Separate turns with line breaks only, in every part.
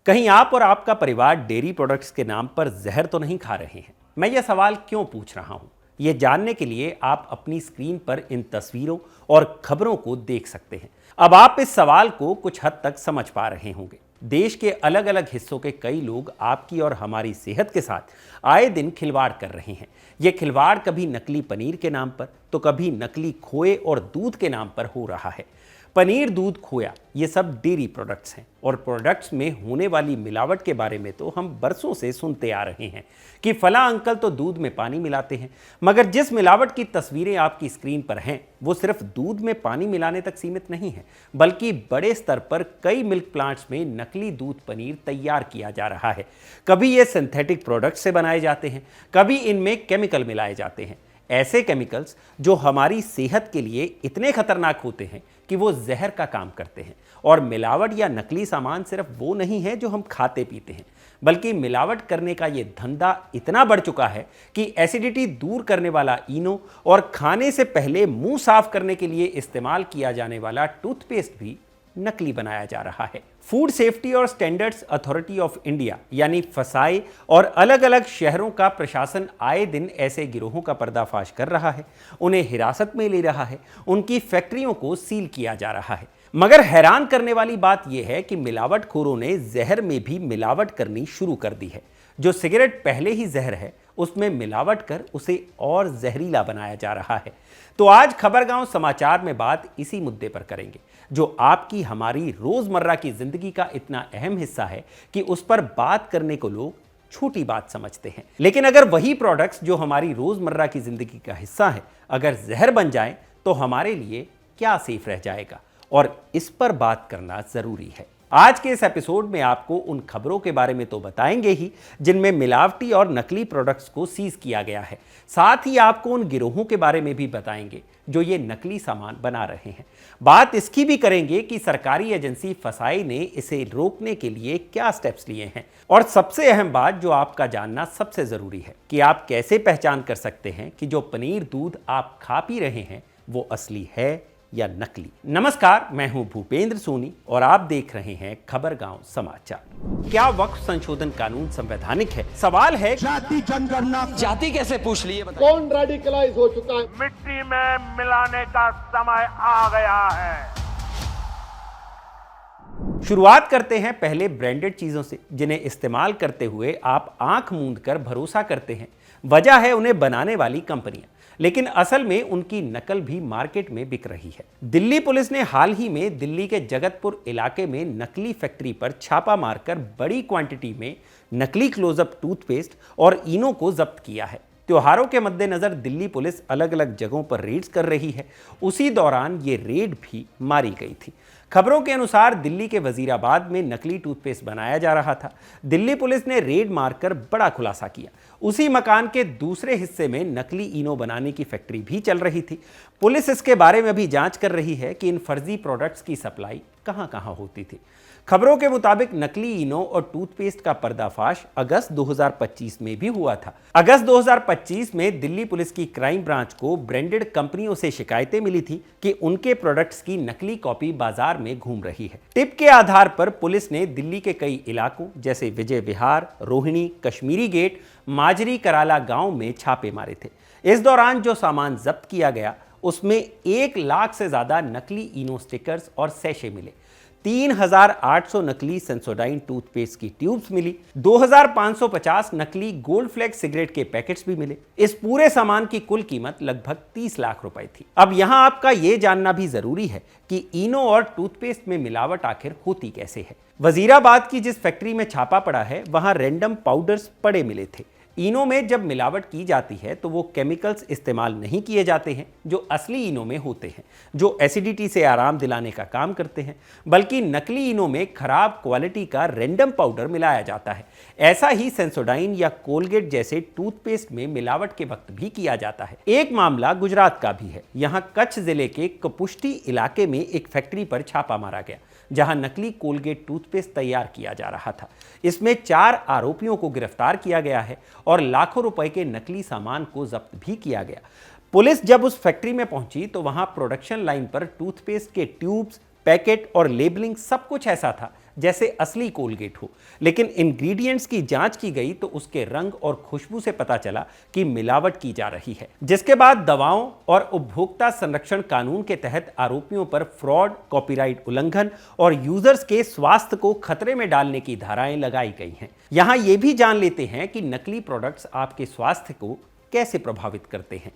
कहीं आप और आपका परिवार डेयरी प्रोडक्ट्स के नाम पर जहर तो नहीं खा रहे हैं? मैं यह सवाल क्यों पूछ रहा हूं? यह जानने के लिए आप अपनी स्क्रीन पर इन तस्वीरों और खबरों को देख सकते हैं। अब आप इस सवाल को कुछ हद तक समझ पा रहे होंगे। देश के अलग अलग हिस्सों के कई लोग आपकी और हमारी सेहत के साथ आए दिन खिलवाड़ कर रहे हैं। यह खिलवाड़ कभी नकली पनीर के नाम पर तो कभी नकली खोए और दूध के नाम पर हो रहा है। पनीर, दूध, खोया ये सब डेयरी प्रोडक्ट्स हैं और प्रोडक्ट्स में होने वाली मिलावट के बारे में तो हम बरसों से सुनते आ रहे हैं कि फला अंकल तो दूध में पानी मिलाते हैं। मगर जिस मिलावट की तस्वीरें आपकी स्क्रीन पर हैं वो सिर्फ दूध में पानी मिलाने तक सीमित नहीं है, बल्कि बड़े स्तर पर कई मिल्क प्लांट्स में नकली दूध पनीर तैयार किया जा रहा है। कभी ये सिंथेटिक प्रोडक्ट्स से बनाए जाते हैं, कभी इनमें केमिकल मिलाए जाते हैं, ऐसे केमिकल्स जो हमारी सेहत के लिए इतने खतरनाक होते हैं कि वो जहर का काम करते हैं। और मिलावट या नकली सामान सिर्फ वो नहीं है जो हम खाते पीते हैं, बल्कि मिलावट करने का ये धंधा इतना बढ़ चुका है कि एसिडिटी दूर करने वाला इनो और खाने से पहले मुंह साफ करने के लिए इस्तेमाल किया जाने वाला टूथपेस्ट भी नकली बनाया जा रहा है। फूड सेफ्टी और स्टैंडर्ड्स अथॉरिटी ऑफ इंडिया यानी फसाई और अलग अलग शहरों का प्रशासन आए दिन ऐसे गिरोहों का पर्दाफाश कर रहा है, उन्हें हिरासत में ले रहा है, उनकी फैक्ट्रियों को सील किया जा रहा है। मगर हैरान करने वाली बात यह है कि मिलावटखोरों ने जहर में भी मिलावट करनी शुरू कर दी है। जो सिगरेट पहले ही जहर है उसमें मिलावट कर उसे और जहरीला बनाया जा रहा है। तो आज खबरगांव समाचार में बात इसी मुद्दे पर करेंगे, जो आपकी हमारी रोजमर्रा की जिंदगी का इतना अहम हिस्सा है कि उस पर बात करने को लोग छोटी बात समझते हैं। लेकिन अगर वही प्रोडक्ट्स जो हमारी रोजमर्रा की जिंदगी का हिस्सा है अगर जहर बन जाएं तो हमारे लिए क्या सेफ रह जाएगा, और इस पर बात करना जरूरी है। आज के इस एपिसोड में आपको उन खबरों के बारे में तो बताएंगे ही जिनमें मिलावटी और नकली प्रोडक्ट्स को सीज किया गया है, साथ ही आपको उन गिरोहों के बारे में भी बताएंगे जो ये नकली सामान बना रहे हैं। बात इसकी भी करेंगे कि सरकारी एजेंसी फसाई ने इसे रोकने के लिए क्या स्टेप्स लिए हैं, और सबसे अहम बात जो आपका जानना सबसे जरूरी है कि आप कैसे पहचान कर सकते हैं कि जो पनीर, दूध आप खा पी रहे हैं वो असली है या नकली। नमस्कार, मैं हूं भूपेंद्र सोनी और आप देख रहे हैं खबरगांव समाचार। क्या वक्फ संशोधन कानून संवैधानिक है? सवाल है
जाति जनगणना
जाति कैसे पूछ ली?
कौन रेडिकलाइज हो चुका है?
मिट्टी में मिलाने का समय आ गया है।
शुरुआत करते हैं पहले ब्रांडेड चीजों से, जिन्हें इस्तेमाल करते हुए आप आंख मूंद कर भरोसा करते हैं। वजह है उन्हें बनाने वाली कंपनियां, लेकिन असल में उनकी नकल भी मार्केट में बिक रही है। दिल्ली पुलिस ने हाल ही में दिल्ली के जगतपुर इलाके में नकली फैक्ट्री पर छापा मारकर बड़ी क्वांटिटी में नकली क्लोजअप टूथपेस्ट और इनो को जब्त किया है। त्योहारों के मद्देनजर दिल्ली पुलिस अलग अलग जगहों पर रेड्स कर रही है। उसी दौरान ये रेड भी मारी गई थी। खबरों के अनुसार दिल्ली के वजीराबाद में नकली टूथपेस्ट बनाया जा रहा था। दिल्ली पुलिस ने रेड मारकर बड़ा खुलासा किया। उसी मकान के दूसरे हिस्से में नकली इनो बनाने की फैक्ट्री भी चल रही थी। पुलिस इसके बारे में भी जांच कर रही है कि इन फर्जी प्रोडक्ट्स की सप्लाई कहां-कहां होती थी। खबरों के मुताबिक नकली इनो और टूथपेस्ट का पर्दाफाश अगस्त 2025 में भी हुआ था। अगस्त 2025 में दिल्ली पुलिस की क्राइम ब्रांच को ब्रांडेड कंपनियों से शिकायतें मिली थी कि उनके प्रोडक्ट्स की नकली कॉपी बाजार में घूम रही है। टिप के आधार पर पुलिस ने दिल्ली के कई इलाकों जैसे विजय विहार, रोहिणी, कश्मीरी गेट, माजरी, कराला गांव में छापे मारे थे। इस दौरान जो सामान जब्त किया गया उसमें 1 लाख से ज्यादा नकली इनो स्टिकर्स और सैशे मिले। 3800 नकली सेंसोडाइन टूथपेस्ट की ट्यूब्स मिली। 2550 नकली गोल्ड फ्लैग सिगरेट के पैकेट्स भी मिले। इस पूरे सामान की कुल कीमत लगभग 30 लाख रुपए थी। अब यहां आपका यह जानना भी जरूरी है कि इनो और टूथपेस्ट में मिलावट आखिर होती कैसे है। वजीराबाद की जिस फैक्ट्री में छापा पड़ा है वहां रैंडम पाउडर्स पड़े मिले थे। इनो में जब मिलावट की जाती है तो वो केमिकल्स इस्तेमाल नहीं किए जाते हैं जो असली इनो में होते हैं, जो एसिडिटी से आराम दिलाने का काम करते हैं, बल्कि नकली इनो में खराब क्वालिटी का रैंडम पाउडर मिलाया जाता है। ऐसा ही सेंसोडाइन या कोलगेट जैसे टूथपेस्ट में मिलावट के वक्त भी किया जाता है। एक मामला गुजरात का भी है। यहाँ कच्छ जिले के कपुष्टी इलाके में एक फैक्ट्री पर छापा मारा गया जहां नकली कोलगेट टूथपेस्ट तैयार किया जा रहा था। इसमें 4 आरोपियों को गिरफ्तार किया गया है और लाखों रुपए के नकली सामान को जब्त भी किया गया। पुलिस जब उस फैक्ट्री में पहुंची तो वहां प्रोडक्शन लाइन पर टूथपेस्ट के ट्यूब्स, पैकेट और लेबलिंग सब कुछ ऐसा था जैसे असली कोलगेट हो, लेकिन इंग्रेडिएंट्स की जांच की गई तो उसके रंग और खुशबू से पता चला कि मिलावट की जा रही है, जिसके बाद दवाओं और उपभोक्ता संरक्षण कानून के तहत आरोपियों पर फ्रॉड, कॉपीराइट उल्लंघन और यूजर्स के स्वास्थ्य को खतरे में डालने की धाराएं लगाई गई हैं। यहां यह भी जान लेते हैं कि नकली प्रोडक्ट्स आपके स्वास्थ्य को कैसे प्रभावित करते हैं।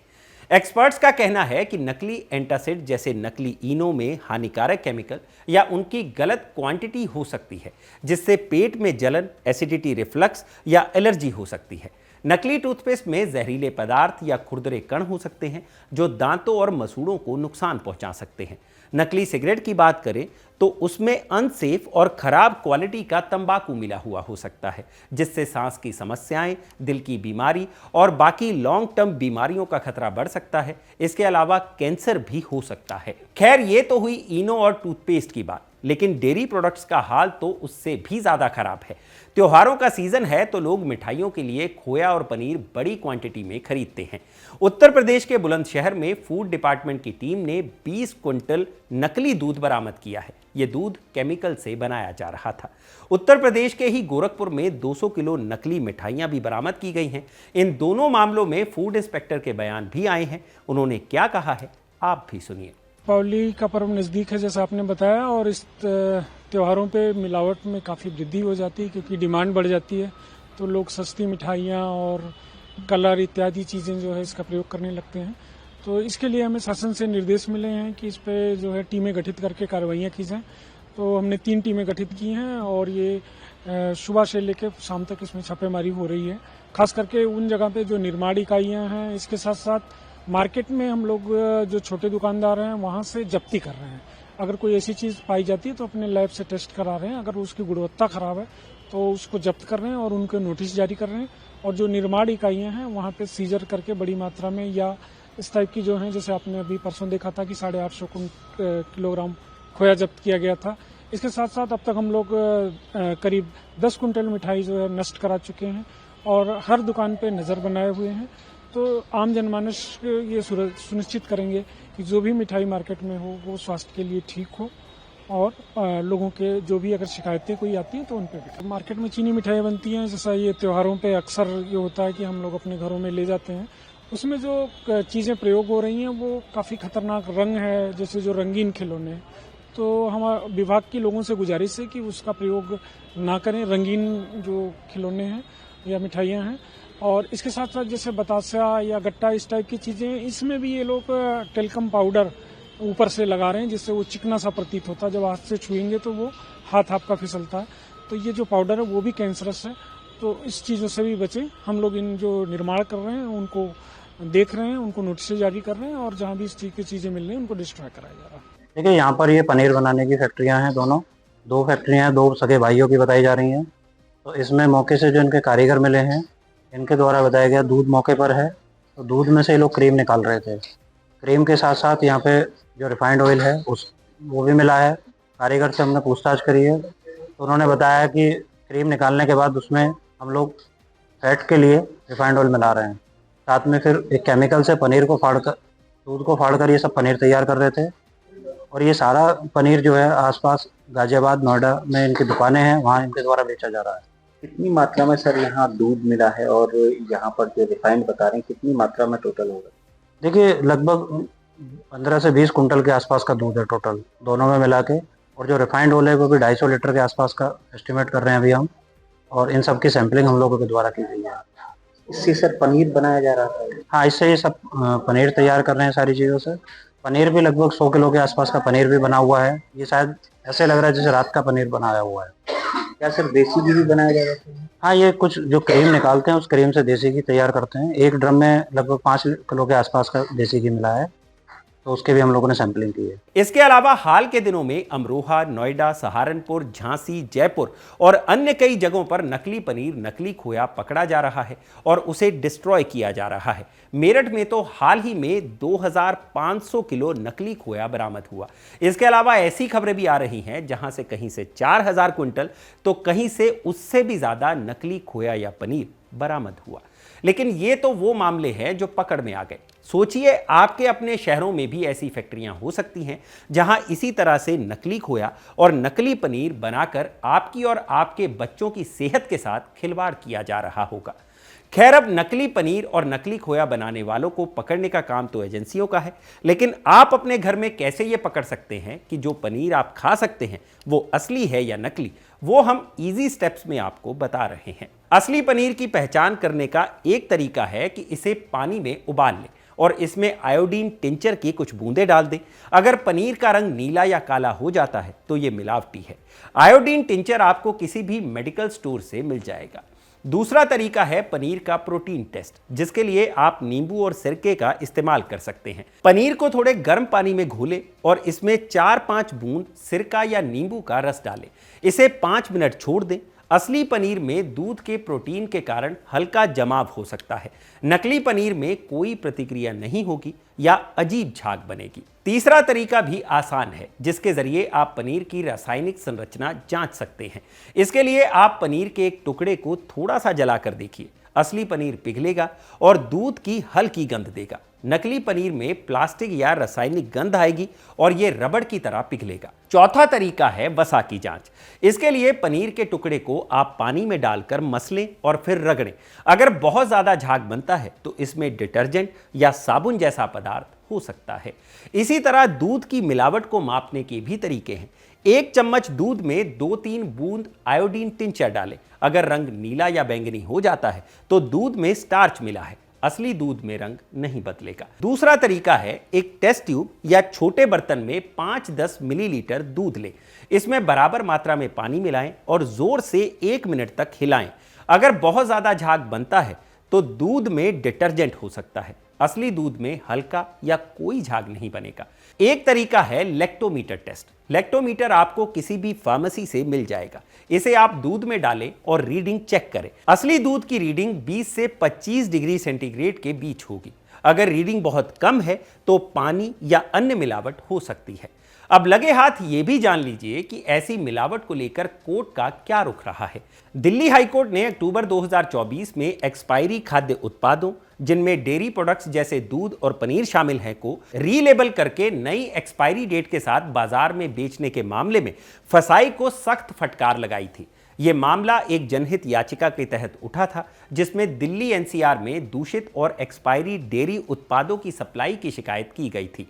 एक्सपर्ट्स का कहना है कि नकली एंटासिड जैसे नकली इनो में हानिकारक केमिकल या उनकी गलत क्वांटिटी हो सकती है, जिससे पेट में जलन, एसिडिटी, रिफ्लक्स या एलर्जी हो सकती है। नकली टूथपेस्ट में जहरीले पदार्थ या खुरदरे कण हो सकते हैं जो दांतों और मसूड़ों को नुकसान पहुंचा सकते हैं। नकली सिगरेट की बात करें तो उसमें अनसेफ और खराब क्वालिटी का तंबाकू मिला हुआ हो सकता है, जिससे सांस की समस्याएं, दिल की बीमारी और बाकी लॉन्ग टर्म बीमारियों का खतरा बढ़ सकता है। इसके अलावा कैंसर भी हो सकता है। खैर, ये तो हुई इनो और टूथपेस्ट की बात, लेकिन डेयरी प्रोडक्ट्स का हाल तो उससे भी ज्यादा खराब है। त्योहारों का सीजन है तो लोग मिठाइयों के लिए खोया और पनीर बड़ी क्वांटिटी में खरीदते हैं। उत्तर प्रदेश के बुलंदशहर में फूड डिपार्टमेंट की टीम ने 20 क्विंटल नकली दूध बरामद किया है। यह दूध केमिकल से बनाया जा रहा था। उत्तर प्रदेश के ही गोरखपुर में 200 किलो नकली मिठाइयां भी बरामद की गई हैं। इन दोनों मामलों में फूड इंस्पेक्टर के बयान भी आए हैं। उन्होंने क्या कहा है, आप भी सुनिए।
दीपावली का पर्व नज़दीक है जैसा आपने बताया, और इस त्योहारों पे मिलावट में काफ़ी वृद्धि हो जाती है क्योंकि डिमांड बढ़ जाती है, तो लोग सस्ती मिठाइयाँ और कलर इत्यादि चीज़ें जो है इसका प्रयोग करने लगते हैं। तो इसके लिए हमें शासन से निर्देश मिले हैं कि इस पे जो है टीमें गठित करके कार्रवाइयाँ की जाएँ। तो हमने 3 टीमें गठित की हैं और ये सुबह से लेकर शाम तक इसमें छापेमारी हो रही है, खास करके उन जगह पे जो निर्माण इकाइयाँ हैं। इसके साथ साथ मार्केट में हम लोग जो छोटे दुकानदार हैं वहाँ से जब्ती कर रहे हैं। अगर कोई ऐसी चीज़ पाई जाती है तो अपने लैब से टेस्ट करा रहे हैं। अगर उसकी गुणवत्ता खराब है तो उसको जब्त कर रहे हैं और उनको नोटिस जारी कर रहे हैं। और जो निर्माण इकाइयाँ हैं वहाँ पे सीजर करके बड़ी मात्रा में या इस टाइप की जो है, जैसे आपने अभी परसों देखा था कि 850 किलोग्राम खोया जब्त किया गया था। इसके साथ साथ अब तक हम लोग करीब 10 कुंटल मिठाई जो है नष्ट करा चुके हैं और हर दुकान पे नज़र बनाए हुए हैं। तो आम जनमानस ये सुनिश्चित करेंगे कि जो भी मिठाई मार्केट में हो वो स्वास्थ्य के लिए ठीक हो और लोगों के जो भी अगर शिकायतें कोई आती हैं तो उन पर मार्केट में चीनी मिठाइयाँ बनती हैं। जैसा ये त्योहारों पे अक्सर ये होता है कि हम लोग अपने घरों में ले जाते हैं, उसमें जो चीज़ें प्रयोग हो रही हैं वो काफ़ी खतरनाक रंग है, जैसे जो रंगीन खिलौने। तो हमारे विभाग के लोगों से गुजारिश है कि उसका प्रयोग ना करें, रंगीन जो खिलौने हैं या मिठाइयाँ हैं। और इसके साथ साथ जैसे बतासा या गट्टा इस टाइप की चीज़ें, इसमें भी ये लोग टेल्कम पाउडर ऊपर से लगा रहे हैं जिससे वो चिकना सा प्रतीत होता है। जब हाथ से छुएंगे तो वो हाथ आपका फिसलता है। तो ये जो पाउडर है वो भी कैंसरस है, तो इस चीज़ों से भी बचें। हम लोग इन जो निर्माण कर रहे हैं उनको देख रहे हैं, उनको नोटिस जारी कर रहे हैं और जहाँ भी इस चीज़ की चीज़ें मिल रही हैं उनको डिस्ट्रॉय कराया जा रहा है।
देखिए, यहाँ पर ये पनीर बनाने की फैक्ट्रियाँ हैं, दो फैक्ट्रियाँ हैं, 2 सगे भाइयों की बताई जा रही हैं। तो इसमें मौके से जो इनके कारीगर मिले हैं, इनके द्वारा बताया गया दूध मौके पर है, तो दूध में से ये लोग क्रीम निकाल रहे थे। क्रीम के साथ साथ यहाँ पे जो रिफाइंड ऑयल है वो भी मिला है। कारीगर से हमने पूछताछ करी है तो उन्होंने बताया कि क्रीम निकालने के बाद उसमें हम लोग फैट के लिए रिफाइंड ऑयल मिला रहे हैं। साथ में फिर एक केमिकल से पनीर को फाड़कर, दूध को फाड़कर ये सब पनीर तैयार कर रहे थे। और ये सारा पनीर जो है आसपास गाजियाबाद, नोएडा में इनकी दुकानें हैं, वहाँ इनके द्वारा बेचा जा रहा है।
कितनी मात्रा में सर यहाँ दूध मिला है और यहाँ पर जो रिफाइंड बता रहे हैं कितनी मात्रा में टोटल होगा?
देखिए, लगभग 15 से 20 कुंटल के आसपास का दूध है टोटल दोनों में मिला के। और जो रिफाइंड ऑयल है वो भी 250 लीटर के आसपास का एस्टिमेट कर रहे हैं अभी हम। और इन सब की सैंपलिंग हम लोगों के द्वारा की गई है।
इससे सर पनीर बनाया जा रहा था?
हाँ, इससे ये सब पनीर तैयार कर रहे हैं सारी चीज़ों से। पनीर भी लगभग 100 किलो के आसपास का पनीर भी बना हुआ है। ये शायद ऐसे लग रहा है जैसे रात का पनीर बनाया हुआ है।
क्या सर देसी घी भी बनाया जा रहा है?
हाँ, ये कुछ जो क्रीम निकालते हैं उस क्रीम से देसी घी तैयार करते हैं। एक ड्रम में लगभग 5 किलो के आसपास का देसी घी मिला है, तो उसके भी हम लोगों ने सैंपलिंग की है।
इसके अलावा हाल के दिनों में अमरोहा, नोएडा, सहारनपुर, झांसी, जयपुर और अन्य कई जगहों पर नकली पनीर, नकली खोया पकड़ा जा रहा है और उसे डिस्ट्रॉय किया जा रहा है। मेरठ में तो हाल ही में 2500 किलो नकली खोया बरामद हुआ। इसके अलावा ऐसी खबरें भी आ रही हैं जहां से कहीं से 4000 क्विंटल तो कहीं से उससे भी ज्यादा नकली खोया या पनीर बरामद हुआ। लेकिन ये तो वो मामले हैं जो पकड़ में आ गए। सोचिए आपके अपने शहरों में भी ऐसी फैक्ट्रियां हो सकती हैं जहां इसी तरह से नकली खोया और नकली पनीर बनाकर आपकी और आपके बच्चों की सेहत के साथ खिलवाड़ किया जा रहा होगा। खैर, अब नकली पनीर और नकली खोया बनाने वालों को पकड़ने का काम तो एजेंसियों का है, लेकिन आप अपने घर में कैसे ये पकड़ सकते हैं कि जो पनीर आप खा सकते हैं वो असली है या नकली, वो हम इजी स्टेप्स में आपको बता रहे हैं। असली पनीर की पहचान करने का एक तरीका है कि इसे पानी में उबाल लें और इसमें आयोडीन टिंचर की कुछ बूंदें डाल दें। अगर पनीर का रंग नीला या काला हो जाता है तो ये मिलावटी है। आयोडीन टिंचर आपको किसी भी मेडिकल स्टोर से मिल जाएगा। दूसरा तरीका है पनीर का प्रोटीन टेस्ट, जिसके लिए आप नींबू और सिरके का इस्तेमाल कर सकते हैं। पनीर को थोड़े गर्म पानी में घोलें और इसमें 4-5 बूंद सिरका या नींबू का रस डालें। इसे 5 मिनट छोड़ दें। असली पनीर में दूध के प्रोटीन के कारण हल्का जमाव हो सकता है। नकली पनीर में कोई प्रतिक्रिया नहीं होगी या अजीब झाग बनेगी। तीसरा तरीका भी आसान है, जिसके जरिए आप पनीर की रासायनिक संरचना जांच सकते हैं। इसके लिए आप पनीर के एक टुकड़े को थोड़ा सा जलाकर देखिए। असली पनीर पिघलेगा और दूध की हल्की गंध देगा। नकली पनीर में प्लास्टिक या रासायनिक गंध आएगी और यह रबड़ की तरह पिघलेगा। चौथा तरीका है वसा की जांच। इसके लिए पनीर के टुकड़े को आप पानी में डालकर मसलें और फिर रगड़ें। अगर बहुत ज्यादा झाग बनता है तो इसमें डिटर्जेंट या साबुन जैसा पदार्थ हो सकता है। इसी तरह दूध की मिलावट को मापने के भी तरीके हैं। 1 चम्मच दूध में 2-3 बूंद आयोडीन टिंचर डालें। अगर रंग नीला या बैंगनी हो जाता है तो दूध में स्टार्च मिला है। असली दूध में रंग नहीं बदलेगा। दूसरा तरीका है एक टेस्ट ट्यूब या छोटे बर्तन में 5-10 मिलीलीटर दूध लें। इसमें बराबर मात्रा में पानी मिलाएं और जोर से 1 मिनट तक हिलाएं। अगर बहुत ज्यादा झाग बनता है तो दूध में डिटर्जेंट हो सकता है। असली दूध में हल्का या कोई झाग नहीं बनेगा। एक तरीका है लेक्टोमीटर टेस्ट। लेक्टोमीटर आपको किसी भी फार्मेसी से मिल जाएगा। इसे आप दूध में डालें और रीडिंग चेक करें। असली दूध की रीडिंग 20 से 25 डिग्री सेंटीग्रेड के बीच होगी। अगर रीडिंग बहुत कम है तो पानी या अन्य मिलावट हो सकती है। अब लगे हाथ ये भी जान लीजिए कि ऐसी मिलावट को लेकर कोर्ट का क्या रुख रहा है। दिल्ली हाईकोर्ट ने अक्टूबर 2024 में एक्सपायरी खाद्य उत्पादों, जिनमें डेयरी प्रोडक्ट्स जैसे दूध और पनीर शामिल हैं, को रीलेबल करके नई एक्सपायरी डेट के साथ बाजार में बेचने के मामले में फसाई को सख्त फटकार लगाई थी। यह मामला एक जनहित याचिका के तहत उठा था, जिसमें दिल्ली एनसीआर में दूषित और एक्सपायरी डेयरी उत्पादों की सप्लाई की शिकायत की गई थी।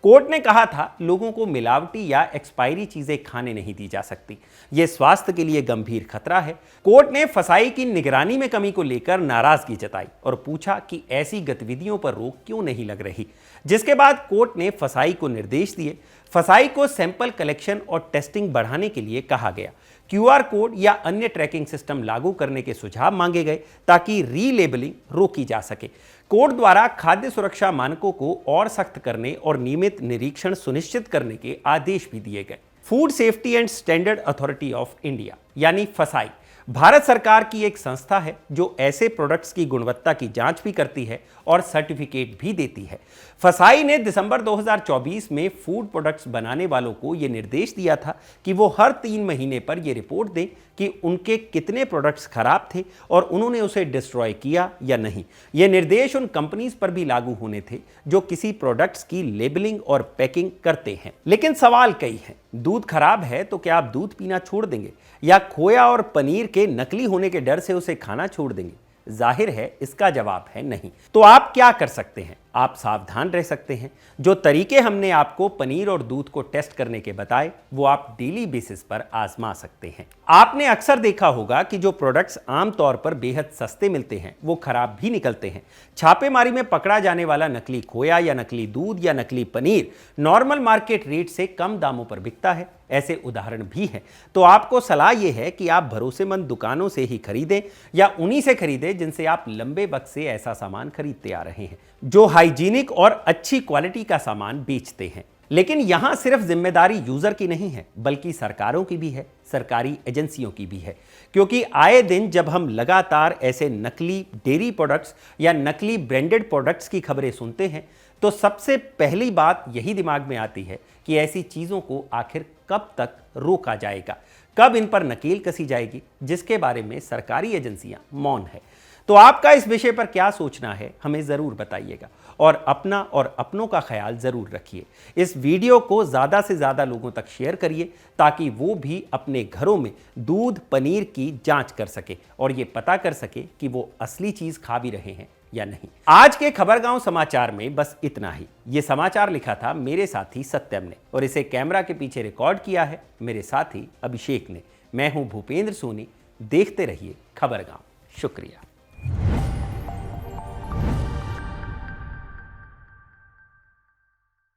कोर्ट ने कहा था लोगों को मिलावटी या एक्सपायरी चीजें खाने नहीं दी जा सकती। यह स्वास्थ्य के लिए गंभीर खतरा है। कोर्ट ने फसाई की निगरानी में कमी को लेकर नाराजगी जताई और पूछा कि ऐसी गतिविधियों पर रोक क्यों नहीं लग रही, जिसके बाद कोर्ट ने फसाई को निर्देश दिए। फसाई को सैंपल कलेक्शन और टेस्टिंग बढ़ाने के लिए कहा गया। QR कोड या अन्य ट्रैकिंग सिस्टम लागू करने के सुझाव मांगे गए ताकि रीलेबलिंग रोकी जा सके। कोर्ट द्वारा खाद्य सुरक्षा मानकों को और सख्त करने और नियमित निरीक्षण सुनिश्चित करने के आदेश भी दिए गए। Food safety and standard authority of India यानी फसाई भारत सरकार की एक संस्था है जो ऐसे प्रोडक्ट्स की गुणवत्ता की जांच भी करती है और सर्टिफिकेट भी देती है। फसाई ने दिसंबर 2024 में फूड प्रोडक्ट्स बनाने वालों को यह निर्देश दिया था कि वो हर 3 महीने पर यह रिपोर्ट दें कि उनके कितने प्रोडक्ट्स खराब थे और उन्होंने उसे डिस्ट्रॉय किया या नहीं। यह निर्देश उन कंपनीज पर भी लागू होने थे जो किसी प्रोडक्ट्स की लेबलिंग और पैकिंग करते हैं। लेकिन सवाल कई हैं। दूध खराब है तो क्या आप दूध पीना छोड़ देंगे या खोया और पनीर के नकली होने के डर से उसे खाना छोड़ देंगे? जाहिर है इसका जवाब है नहीं। तो आप क्या कर सकते हैं? आप सावधान रह सकते हैं। जो तरीके हमने आपको पनीर और दूध को टेस्ट करने के बताए वो आप डेली बेसिस पर आजमा सकते हैं। आपने अक्सर देखा होगा कि जो प्रोडक्ट्स आमतौर पर बेहद सस्ते मिलते हैं वो खराब भी निकलते हैं। छापेमारी में पकड़ा जाने वाला नकली खोया या नकली दूध या नकली पनीर नॉर्मल मार्केट रेट से कम दामों पर बिकता है। ऐसे उदाहरण भी हैं। तो आपको सलाह यह है कि आप भरोसेमंद दुकानों से ही खरीदें या उन्हीं से खरीदें जिनसे आप लंबे वक्त से ऐसा सामान खरीदते आ रहे हैं, जो हाइजीनिक और अच्छी क्वालिटी का सामान बेचते हैं। लेकिन यहां सिर्फ जिम्मेदारी यूजर की नहीं है बल्कि सरकारों की भी है, सरकारी एजेंसियों की भी है। क्योंकि आए दिन जब हम लगातार ऐसे नकली डेयरी प्रोडक्ट्स या नकली ब्रांडेड प्रोडक्ट्स की खबरें सुनते हैं तो सबसे पहली बात यही दिमाग में आती है कि ऐसी चीजों को आखिर कब तक रोका जाएगा, कब इन पर नकेल कसी जाएगी, जिसके बारे में सरकारी एजेंसियां मौन है। तो आपका इस विषय पर क्या सोचना है हमें ज़रूर बताइएगा और अपना और अपनों का ख्याल ज़रूर रखिए। इस वीडियो को ज़्यादा से ज़्यादा लोगों तक शेयर करिए ताकि वो भी अपने घरों में दूध पनीर की जांच कर सके और ये पता कर सके कि वो असली चीज़ खा भी रहे हैं या नहीं। आज के खबरगांव समाचार में बस इतना ही। ये समाचार लिखा था मेरे साथी सत्यम ने और इसे कैमरा के पीछे रिकॉर्ड किया है मेरे साथी अभिषेक ने। मैं हूं भूपेंद्र सोनी। देखते रहिए खबरगांव। शुक्रिया।